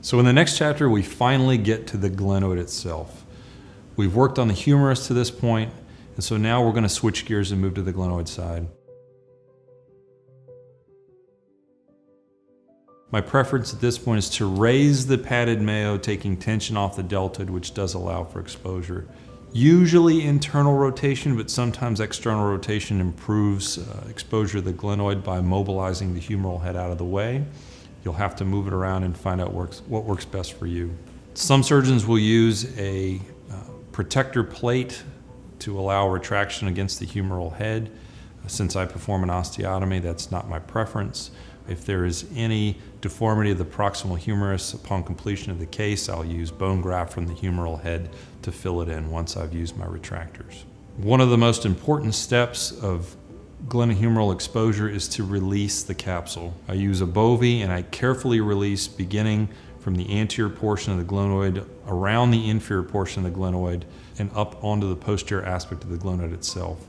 So in the next chapter, we finally get to the glenoid itself. We've worked on the humerus to this point, and so now we're going to switch gears and move to the glenoid side. My preference at this point is to raise the padded mayo, taking tension off the deltoid, which does allow for exposure. Usually internal rotation, but sometimes external rotation improves exposure to the glenoid by mobilizing the humeral head out of the way. You'll have to move it around and find out what works best for you. Some surgeons will use a protector plate to allow retraction against the humeral head. Since I perform an osteotomy, that's not my preference. If there is any deformity of the proximal humerus upon completion of the case, I'll use bone graft from the humeral head to fill it in once I've used my retractors. One of the most important steps of glenohumeral exposure is to release the capsule. I use a bovie and I carefully release beginning from the anterior portion of the glenoid, around the inferior portion of the glenoid, and up onto the posterior aspect of the glenoid itself.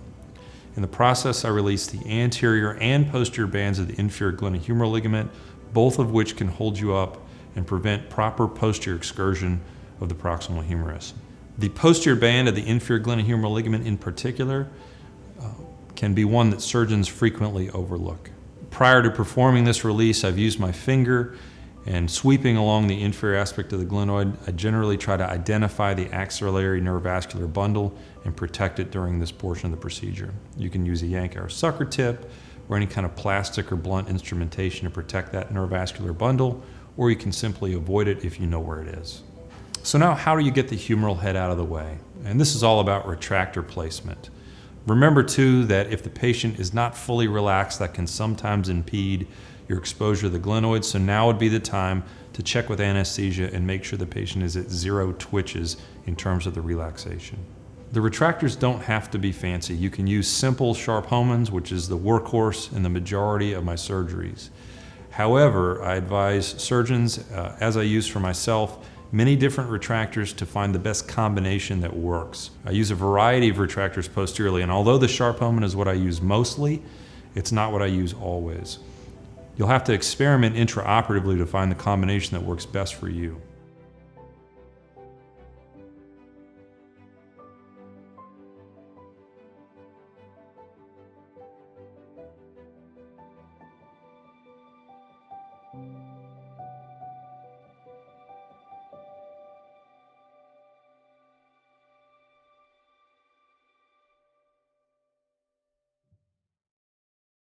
In the process, I release the anterior and posterior bands of the inferior glenohumeral ligament, both of which can hold you up and prevent proper posterior excursion of the proximal humerus. The posterior band of the inferior glenohumeral ligament in particular can be one that surgeons frequently overlook. Prior to performing this release, I've used my finger and sweeping along the inferior aspect of the glenoid, I generally try to identify the axillary neurovascular bundle and protect it during this portion of the procedure. You can use a Yankauer sucker tip or any kind of plastic or blunt instrumentation to protect that neurovascular bundle, or you can simply avoid it if you know where it is. So now, how do you get the humeral head out of the way? And this is all about retractor placement. Remember too that if the patient is not fully relaxed, that can sometimes impede your exposure to the glenoid, so now would be the time to check with anesthesia and make sure the patient is at 0 twitches in terms of the relaxation. The retractors don't have to be fancy. You can use simple sharp Homans, which is the workhorse in the majority of my surgeries. However, I advise surgeons, as I use for myself, many different retractors to find the best combination that works. I use a variety of retractors posteriorly, and although the sharp Homan is what I use mostly, it's not what I use always. You'll have to experiment intraoperatively to find the combination that works best for you.